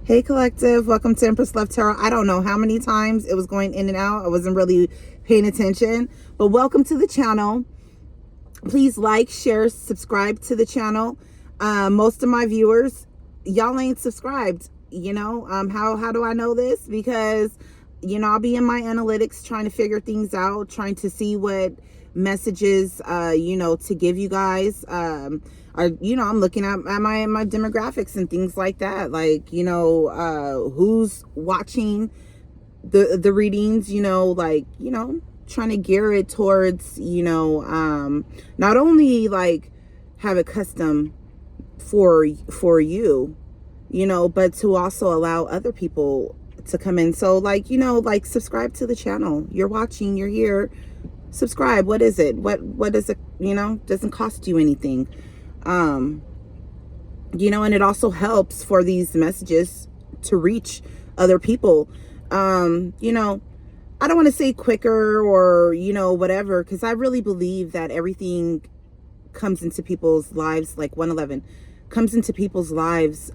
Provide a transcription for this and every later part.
Hey collective, welcome to Empress Love Tarot. I don't know how many times it was going in and out. I wasn't really paying attention, but welcome to the channel. Please like, share, subscribe to the channel. Most of my viewers, y'all ain't subscribed. How do I know this? Because I'll be in my analytics trying to figure things out, trying to see what messages to give you guys. I'm looking at my demographics and things like that, like who's watching the readings, trying to gear it towards not only like have it custom for you, but to also allow other people to come in. So subscribe to the channel. You're watching, you're here, subscribe. What is it? What is it? Doesn't cost you anything. And it also helps for these messages to reach other people. I don't want to say quicker or, whatever, because I really believe that everything comes into people's lives, like 111, comes into people's lives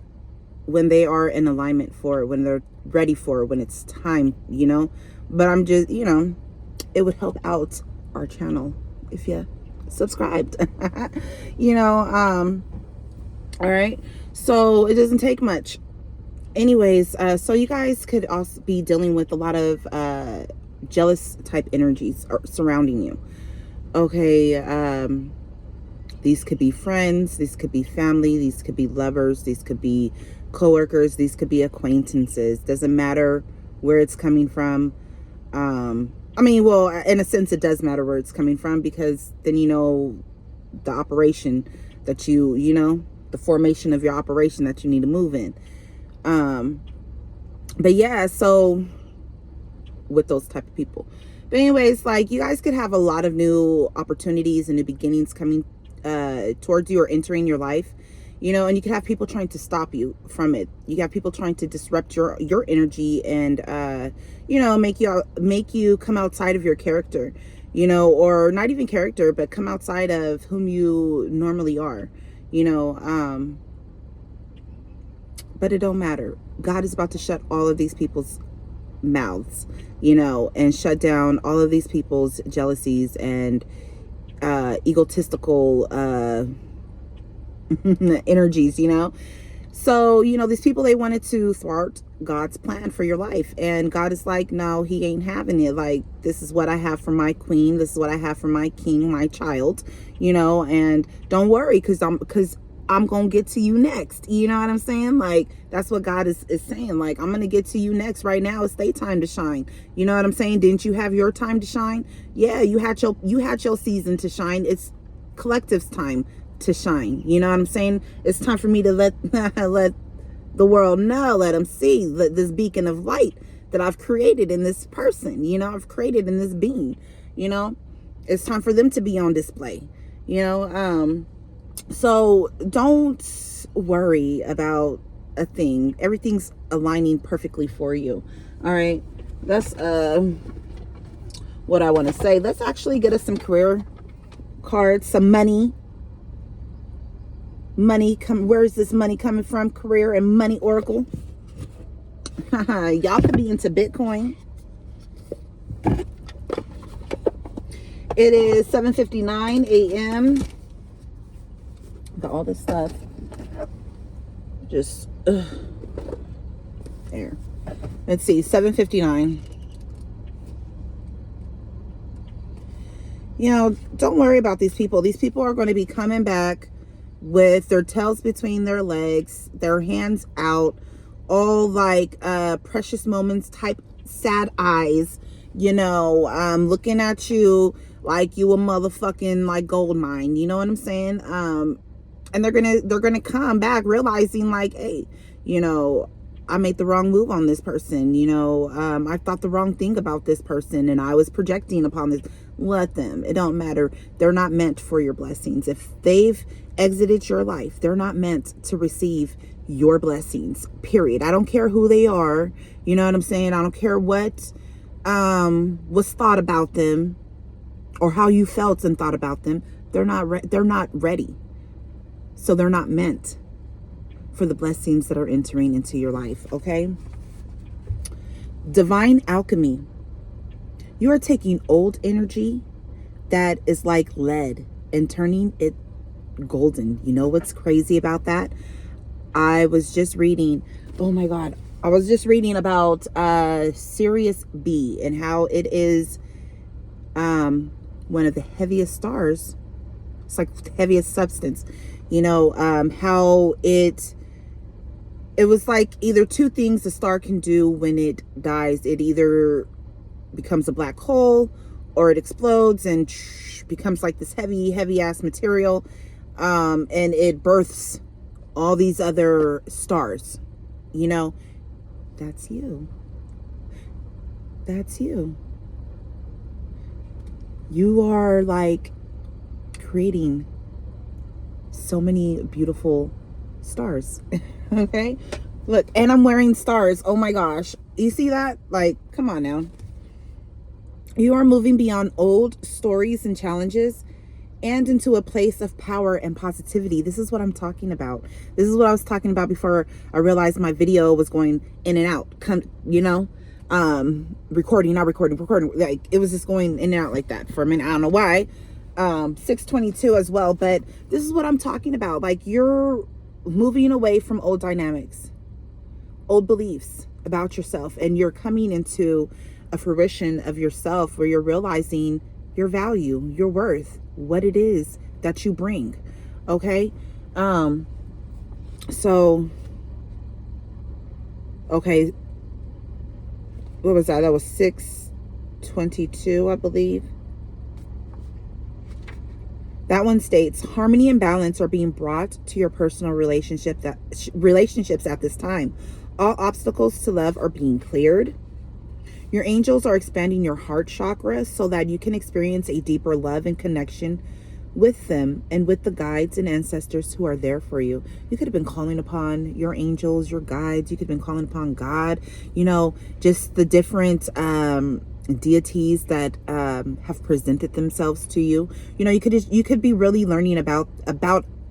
when they are in alignment for it, when they're ready for it, when it's time, But I'm just, it would help out our channel if you subscribed. All right. So it doesn't take much. Anyways, so you guys could also be dealing with a lot of jealous type energies surrounding you. Okay. These could be friends, these could be family, these could be lovers, these could be coworkers, these could be acquaintances. Doesn't matter where it's coming from. Well, in a sense it does matter where it's coming from, because then the operation that the formation of your operation that you need to move in. But yeah, so with those type of people. But anyways, like, you guys could have a lot of new opportunities and new beginnings coming towards you or entering your life, and you could have people trying to stop you from it. You got people trying to disrupt your energy and make you come outside of your character, or not even character, but come outside of whom you normally are, but it don't matter. God is about to shut all of these people's mouths, and shut down all of these people's jealousies and egotistical energies, So, these people, they wanted to thwart God's plan for your life. And God is like, no, he ain't having it. Like, this is what I have for my queen. This is what I have for my king, my child, and don't worry, because I'm going to get to you next. You know what I'm saying? Like, that's what God is saying. Like, I'm going to get to you next. Right now, it's their time to shine. You know what I'm saying? Didn't you have your time to shine? Yeah, you had your season to shine. It's collective's time to shine. You know what I'm saying? It's time for me to let the world know, let them see this beacon of light that I've created in this person. I've created in this being. It's time for them to be on display. So don't worry about a thing. Everything's aligning perfectly for you. All right. That's what I want to say. Let's actually get us some career cards, some money. Where is this money coming from? Career and money oracle. Y'all could be into Bitcoin. It is 7:59 a.m. Got all this stuff just there. Let's see, 7:59. Don't worry about these people. These people are going to be coming back with their tails between their legs, their hands out, all like precious moments type sad eyes, looking at you like you a motherfucking like gold mine. You know what I'm saying? And they're gonna come back realizing like, hey, I made the wrong move on this person. I thought the wrong thing about this person, and I was projecting upon this. Let them. It don't matter. They're not meant for your blessings. If they've exited your life, they're not meant to receive your blessings, period. I don't care who they are. You know what I'm saying? I don't care what was thought about them or how you felt and thought about them. They're not ready. So they're not meant for the blessings that are entering into your life, okay? Divine alchemy. You are taking old energy that is like lead and turning it golden. You know what's crazy about that? I was just reading, oh my God, I was just reading about Sirius B and how it is one of the heaviest stars. It's like the heaviest substance. You know, how it was like either two things the star can do when it dies. It either becomes a black hole or it explodes and becomes like this heavy ass material, and it births all these other stars. You know, that's you. That's you. You are like creating so many beautiful stars. Okay, look, and I'm wearing stars. Oh my gosh, you see that? Like, come on now. You are moving beyond old stories and challenges and into a place of power and positivity. This is what I'm talking about. This is what I was talking about before I realized my video was going in and out. You know, recording, not recording, recording. Like, it was just going in and out like that for a minute. I don't know why. 622 as well, but this is what I'm talking about. Like, you're moving away from old dynamics, old beliefs about yourself, and you're coming into a fruition of yourself where you're realizing your value, your worth, what it is that you bring. Okay. So, okay. What was that? That was 622, I believe. That one states, harmony and balance are being brought to your personal relationships at this time. All obstacles to love are being cleared. Your angels are expanding your heart chakra so that you can experience a deeper love and connection with them and with the guides and ancestors who are there for you. You could have been calling upon your angels, your guides. You could have been calling upon God, you know, just the different deities that have presented themselves to you. You know, you could be really learning about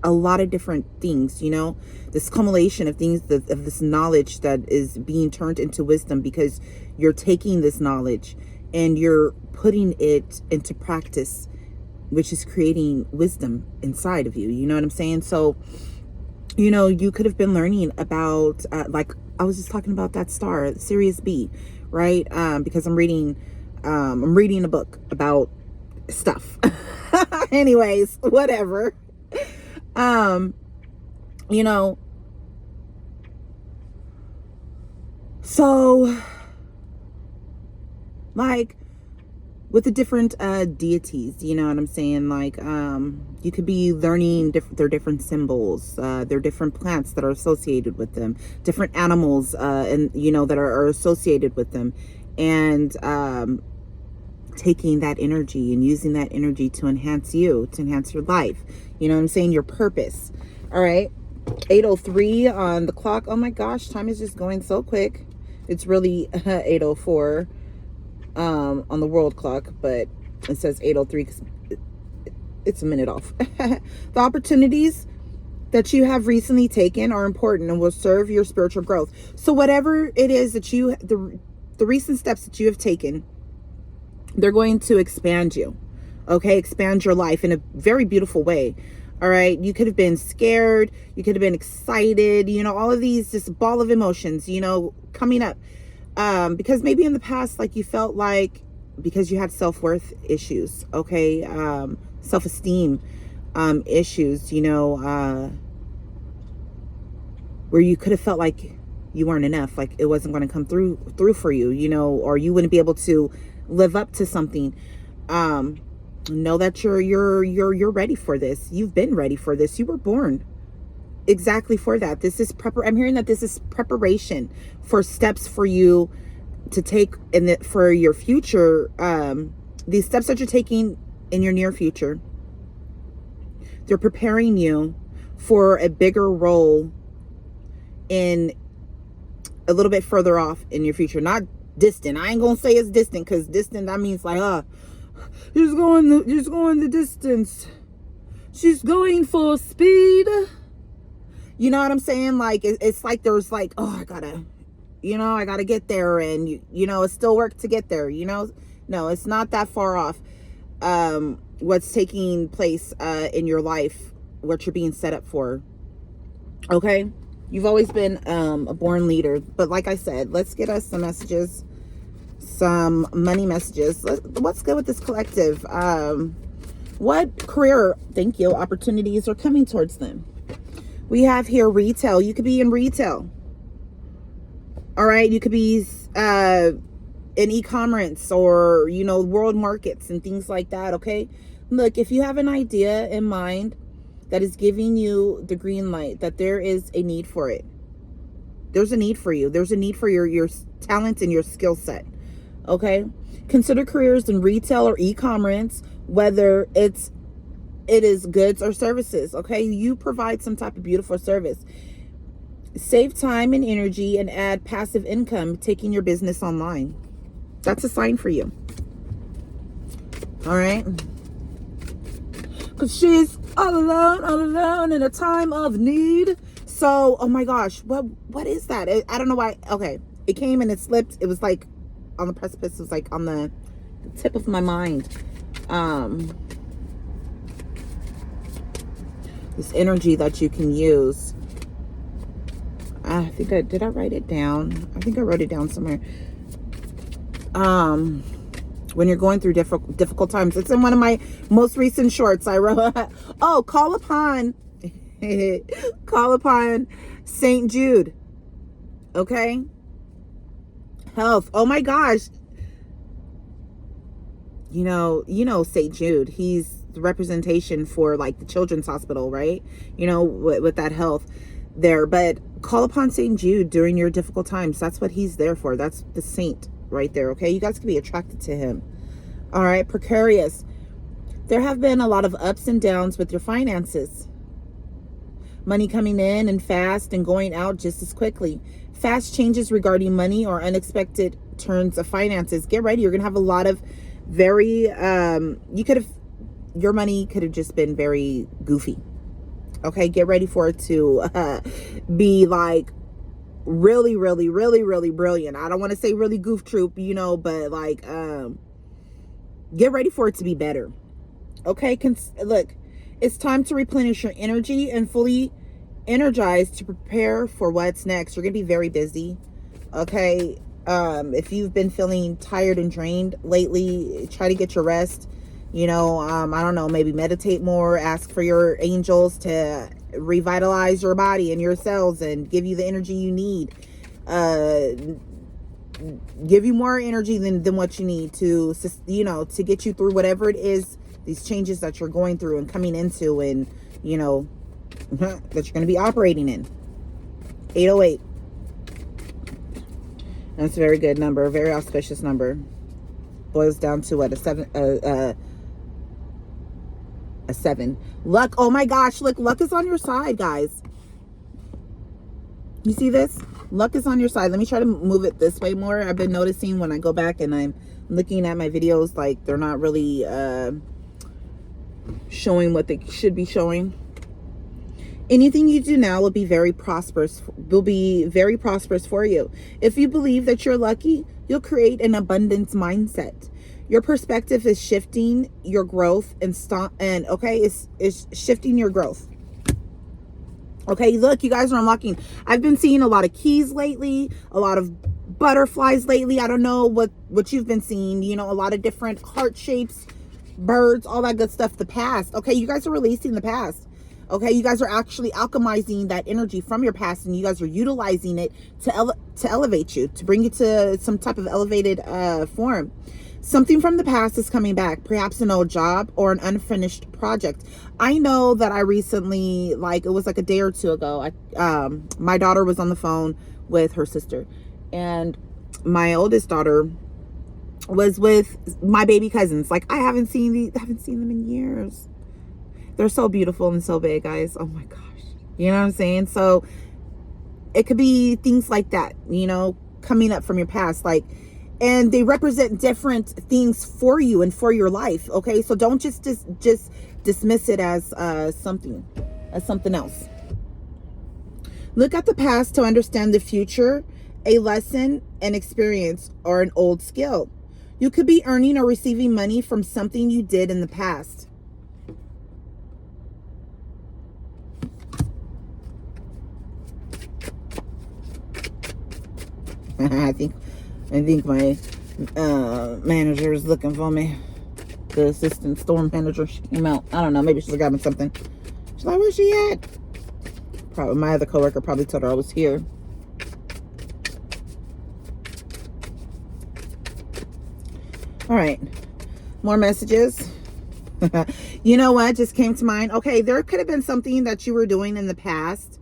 a lot of different things, you know, this accumulation of things, of this knowledge that is being turned into wisdom, because you're taking this knowledge and you're putting it into practice, which is creating wisdom inside of you. You know what I'm saying? So, you know, you could have been learning about, like I was just talking about that star, Sirius B, right? Because I'm reading a book about stuff. Anyways, whatever. You know, so like with the different deities, you know what I'm saying? Like, you could be learning their different symbols, their different plants that are associated with them, different animals, and you know, that are associated with them, and taking that energy and using that energy to enhance you, to enhance your life. You know what I'm saying? Your purpose. All right. 8:03 on the clock. Oh my gosh, time is just going so quick. It's really 8:04 on the world clock, but it says 8:03 because it's a minute off. The opportunities that you have recently taken are important and will serve your spiritual growth. So whatever it is that the recent steps that you have taken, they're going to expand you. Okay, expand your life in a very beautiful way. All right, you could have been scared, you could have been excited, you know, all of these, just ball of emotions, you know, coming up. Because maybe in the past, like, you felt like, because you had self-worth issues, okay, self-esteem issues, you know, where you could have felt like you weren't enough, like it wasn't going to come through for you, you know, or you wouldn't be able to live up to something. Know that you're ready for this. You've been ready for this. You were born exactly for that. This is I'm hearing that this is preparation for steps for you to take for your future. These steps that you're taking in your near future, they're preparing you for a bigger role in a little bit further off in your future. Not distant. I ain't gonna say it's distant, because distant, that means like, she's going the distance. She's going full speed. You know what I'm saying? Like, it's like there's like, oh, I gotta get there, and it's still work to get there, No, it's not that far off. What's taking place in your life, what you're being set up for. Okay? You've always been a born leader. But like I said, let's get us some messages, some money messages. What's good with this collective? What career, thank you, opportunities are coming towards them? We have here retail. You could be in retail. All right? You could be in e-commerce or, world markets and things like that, okay? Look, if you have an idea in mind that is giving you the green light, that there is a need for it. There's a need for you. There's a need for your talent and your skill set, okay? Consider careers in retail or e-commerce, whether it is goods or services, okay? You provide some type of beautiful service. Save time and energy and add passive income, taking your business online. That's a sign for you. All right? Because she's all alone in a time of need. So, oh my gosh, what is that? I don't know why. Okay, it came and it slipped. It was like on the precipice. It was like on the tip of my mind. This energy that you can use. I think did I write it down? I think I wrote it down somewhere. When you're going through difficult times, it's in one of my most recent shorts. I wrote, oh, call upon St. Jude. Okay. Health. Oh my gosh. You know St. Jude. He's the representation for like the children's hospital, right? With that health there. But call upon St. Jude during your difficult times. That's what he's there for. That's the saint right there. Okay, you guys can be attracted to him. All right, precarious. There have been a lot of ups and downs with your finances. Money coming in and fast and going out just as quickly. Fast changes regarding money or unexpected turns of finances. Get ready. You're gonna have a lot of very your money could have just been very goofy. Okay, get ready for it to be like really, really, really, really brilliant. I don't want to say really goof troop, but like get ready for it to be better. Okay, look, it's time to replenish your energy and fully energized to prepare for what's next. You're gonna be very busy. Okay, if you've been feeling tired and drained lately, try to get your rest. I don't know, maybe meditate more, ask for your angels to revitalize your body and your cells and give you the energy you need, give you more energy than what you need to get you through whatever it is, these changes that you're going through and coming into, and that you're going to be operating in. 808. That's a very good number, a very auspicious number. Boils down to what, a 7. Luck. Oh my gosh, look, luck is on your side, guys. You see this? Luck is on your side. Let me try to move it this way more. I've been noticing when I go back and I'm looking at my videos, like they're not really showing what they should be showing. Anything you do now will be very prosperous for you. If you believe that you're lucky, you'll create an abundance mindset. Your perspective is shifting your growth is shifting your growth. Okay, look, you guys are unlocking. I've been seeing a lot of keys lately, a lot of butterflies lately. I don't know what you've been seeing, a lot of different heart shapes, birds, all that good stuff. The past. Okay, you guys are releasing the past. Okay, you guys are actually alchemizing that energy from your past, and you guys are utilizing it to elevate you, to bring you to some type of elevated form. Something from the past is coming back, perhaps an old job or an unfinished project. I know that I recently, it was like a day or two ago, my daughter was on the phone with her sister, and my oldest daughter was with my baby cousins. Like, I haven't seen them in years. They're so beautiful and so big, guys. Oh my gosh. You know what I'm saying? So it could be things like that, coming up from your past, and they represent different things for you and for your life. Okay, so don't just dismiss it as something else. Look at the past to understand the future, a lesson, an experience, or an old skill. You could be earning or receiving money from something you did in the past. I think my manager is looking for me. The assistant store manager, she came out. I don't know, maybe she's grabbing something. She's like, where's she at? Probably my other coworker probably told her I was here. All right, more messages. You know what just came to mind? Okay, there could have been something that you were doing in the past,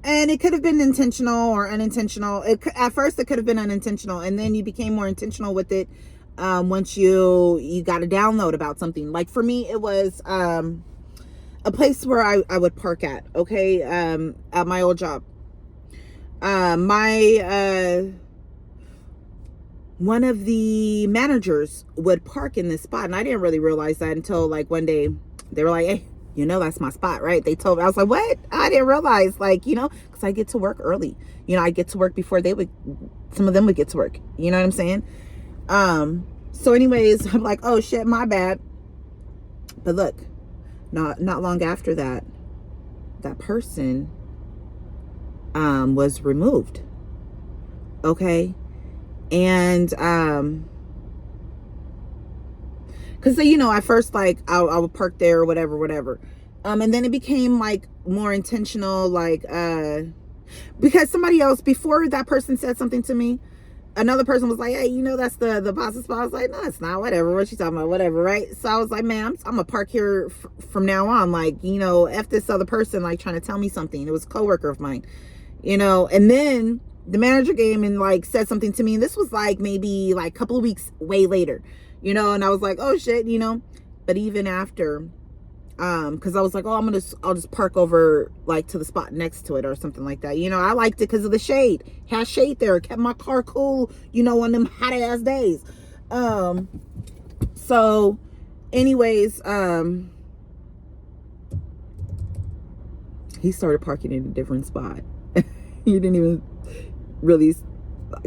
and it could have been intentional or unintentional. At first, it could have been unintentional, and then you became more intentional with it once you got a download about something. Like for me, it was a place where I would park at. Okay, at my old job. One of the managers would park in this spot, and I didn't really realize that until like one day they were like, hey, you know, that's my spot, right? They told me. I was like, what? I didn't realize, like, you know, because I get to work early. You know, I get to work before some of them would get to work. You know what I'm saying? So anyways, I'm like, oh shit, my bad. But look, not long after that, that person was removed. Okay. And because you know, at first, like I would park there or whatever, and then it became like more intentional, like because somebody else, before that person said something to me, another person was like, hey, you know, that's the boss's spot. I was like, no, it's not. Whatever, what you talking about? Whatever, right? So I was like, man, I'm gonna park here from now on. Like, you know, F this other person like trying to tell me something. It was a coworker of mine, you know. And then the manager came and like said something to me, and this was like maybe like a couple of weeks way later, you know. And I was like, oh shit, you know. But even after, because I was like, oh, I'll just park over like to the spot next to it or something like that, you know. I liked it because of the shade. Had shade there, kept my car cool, you know, on them hot ass days. So anyways, he started parking in a different spot. He didn't even really,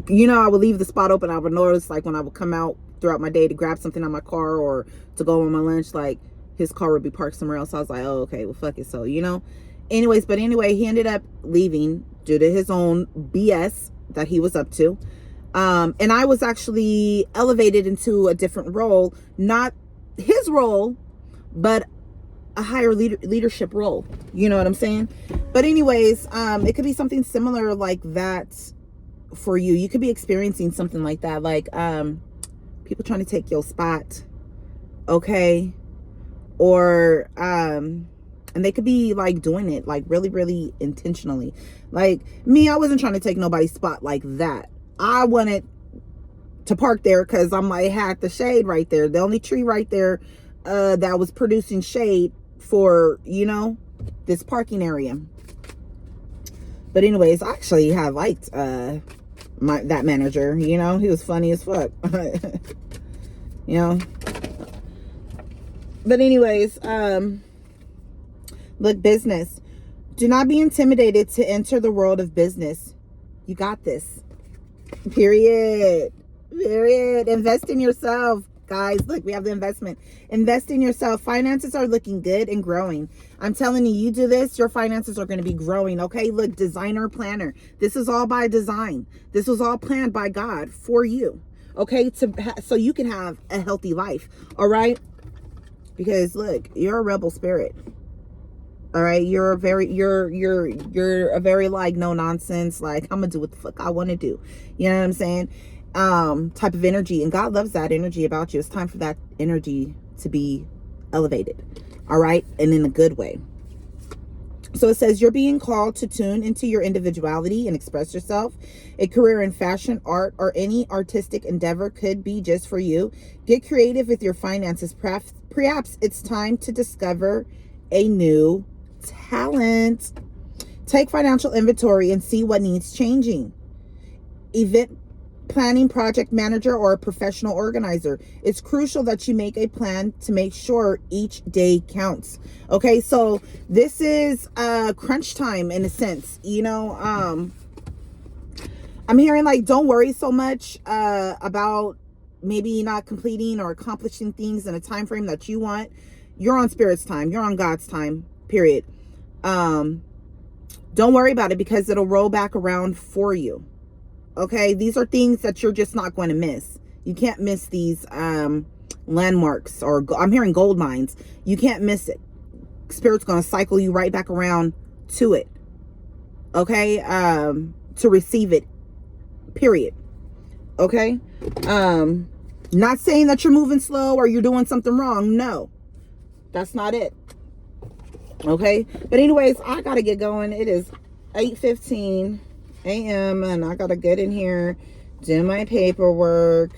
you know, I would leave the spot open. I would notice, like, when I would come out throughout my day to grab something on my car or to go on my lunch, like his car would be parked somewhere else. I was like, oh, okay, well, fuck it. So, you know, anyways, but anyway, he ended up leaving due to his own BS that he was up to. And I was actually elevated into a different role, not his role, but a higher leadership role. You know what I'm saying? But anyways, it could be something similar like that for you. You could be experiencing something like that, like people trying to take your spot, okay? Or and they could be like doing it like really, really intentionally. Like me, I wasn't trying to take nobody's spot like that. I wanted to park there because I'm like, had the shade right there, the only tree right there that was producing shade for, you know, this parking area. But anyways, I actually have liked that manager. You know, he was funny as fuck. You know. But anyways, look, business. Do not be intimidated to enter the world of business. You got this. Period. Invest in yourself, guys. Look, we have the investment. Invest in yourself. Finances are looking good and growing. I'm telling you, you do this, your finances are going to be growing. Okay, look, designer planner. This is all by design. This was all planned by God for you. Okay, so you can have a healthy life. All right, because look, you're a rebel spirit. All right, you're a very like no nonsense, like I'm gonna do what the fuck I want to do. You know what I'm saying? Type of energy, and God loves that energy about you. It's time for that energy to be elevated. All right, and in a good way. So it says you're being called to tune into your individuality and express yourself. A career in fashion, art, or any artistic endeavor could be just for you. Get creative with your finances. Perhaps it's time to discover a new talent. Take financial inventory and see what needs changing. planning project manager, or a professional organizer. It's crucial that you make a plan to make sure each day counts. Okay, so this is crunch time in a sense, you know. I'm hearing like, don't worry so much about maybe not completing or accomplishing things in a time frame that you want. You're on Spirit's time, you're on God's time, period. Don't worry about it, because it'll roll back around for you. Okay, these are things that you're just not going to miss. You can't miss these landmarks, or I'm hearing gold mines. You can't miss it. Spirit's going to cycle you right back around to it. Okay, to receive it, period. Okay, not saying that you're moving slow or you're doing something wrong. No, that's not it. Okay, but anyways, I gotta get going. It is 8:15 a.m. and I gotta get in here, do my paperwork.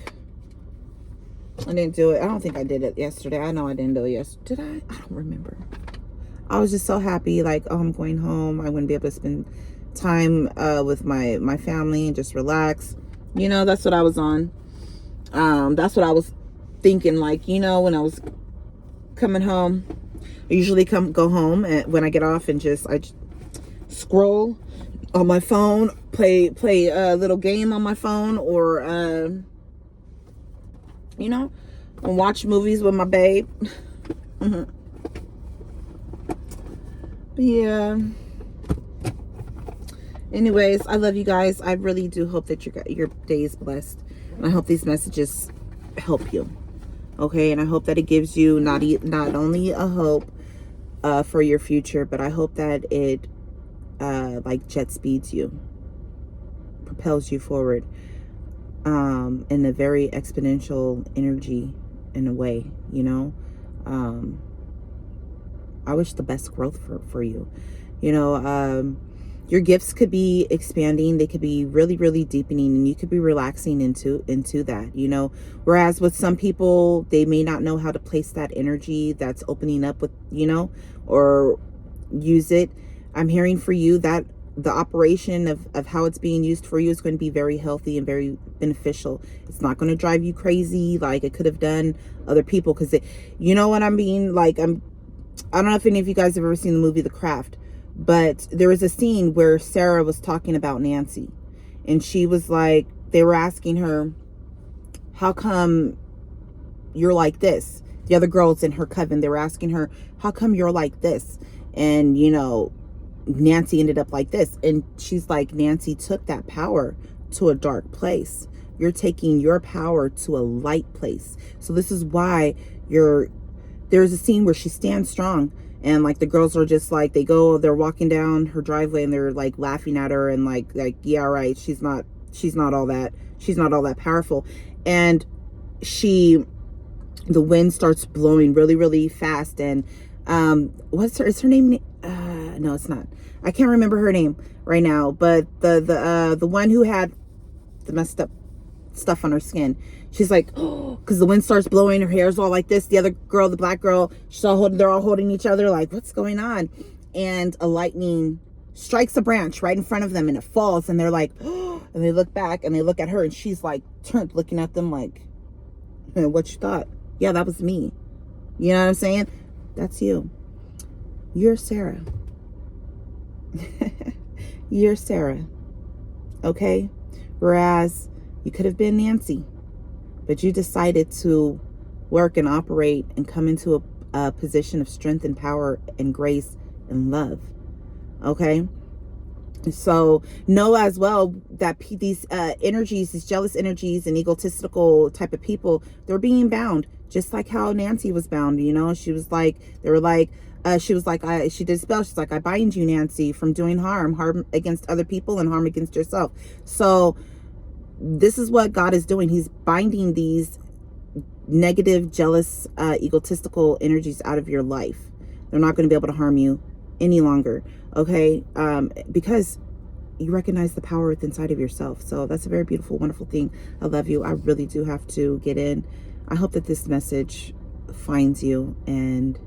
I didn't do it. I don't think I did it yesterday. I know I didn't do it yesterday. Did I? I don't remember. I was just so happy, like, oh, I'm going home. I wouldn't be able to spend time with my family and just relax. You know, that's what I was on. That's what I was thinking, like, you know, when I was coming home. I usually go home and when I get off and I just scroll on my phone, play a little game on my phone, or you know, and watch movies with my babe. But yeah. Anyways, I love you guys. I really do hope that your day is blessed, and I hope these messages help you. Okay, and I hope that it gives you not only a hope for your future, but I hope that it like jet speeds you, propels you forward in a very exponential energy, in a way, you know. I wish the best growth for you. You know, your gifts could be expanding, they could be really, really deepening, and you could be relaxing into that, you know. Whereas with some people, they may not know how to place that energy that's opening up with, you know, or use it. I'm hearing for you that the operation of how it's being used for you is going to be very healthy and very beneficial. It's not going to drive you crazy like it could have done other people, because you know what I mean? Like, I don't know if any of you guys have ever seen the movie The Craft, but there was a scene where Sarah was talking about Nancy, and she was like, they were asking her, how come you're like this? The other girls in her coven, they were asking her, how come you're like this? And, you know, Nancy ended up like this. And she's like, Nancy took that power to a dark place. You're taking your power to a light place. So this is why there's a scene where she stands strong, and like the girls are just like, they're walking down her driveway and they're like laughing at her and like, yeah, right, she's not all that powerful. And the wind starts blowing really, really fast, and is her name? No, it's not. I can't remember her name right now, but the one who had the messed up stuff on her skin, she's like, oh, because the wind starts blowing, her hair's all like this. The other girl, the black girl, they're all holding each other, like, what's going on? And a lightning strikes a branch right in front of them, and it falls, and they're like, oh, and they look back and they look at her, and she's like turned looking at them like, hey, what you thought? Yeah, that was me. You know what I'm saying? That's you. You're Sarah. You're Sarah. Okay? Whereas you could have been Nancy, but you decided to work and operate and come into a position of strength and power and grace and love. Okay? So know as well that these energies, these jealous energies and egotistical type of people, they're being bound, just like how Nancy was bound. You know, she was like, she did a spell. She's like, I bind you, Nancy, from doing harm against other people and harm against yourself. So this is what God is doing. He's binding these negative, jealous, egotistical energies out of your life. They're not going to be able to harm you any longer. Okay? Because you recognize the power within inside of yourself. So that's a very beautiful, wonderful thing. I love you. I really do have to get in. I hope that this message finds you and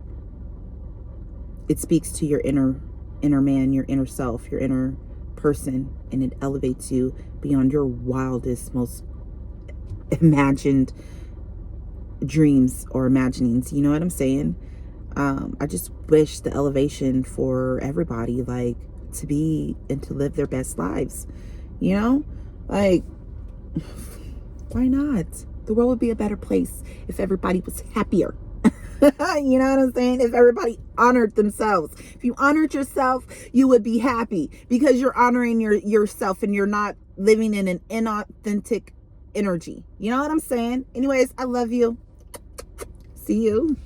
it speaks to your inner man, your inner self, your inner person, and it elevates you beyond your wildest, most imagined dreams or imaginings. You know what I'm saying? I just wish the elevation for everybody, like, to be and to live their best lives. You know, like, why not? The world would be a better place if everybody was happier. You know what I'm saying? If everybody honored themselves. If you honored yourself, you would be happy because you're honoring yourself and you're not living in an inauthentic energy. You know what I'm saying? Anyways, I love you. See you.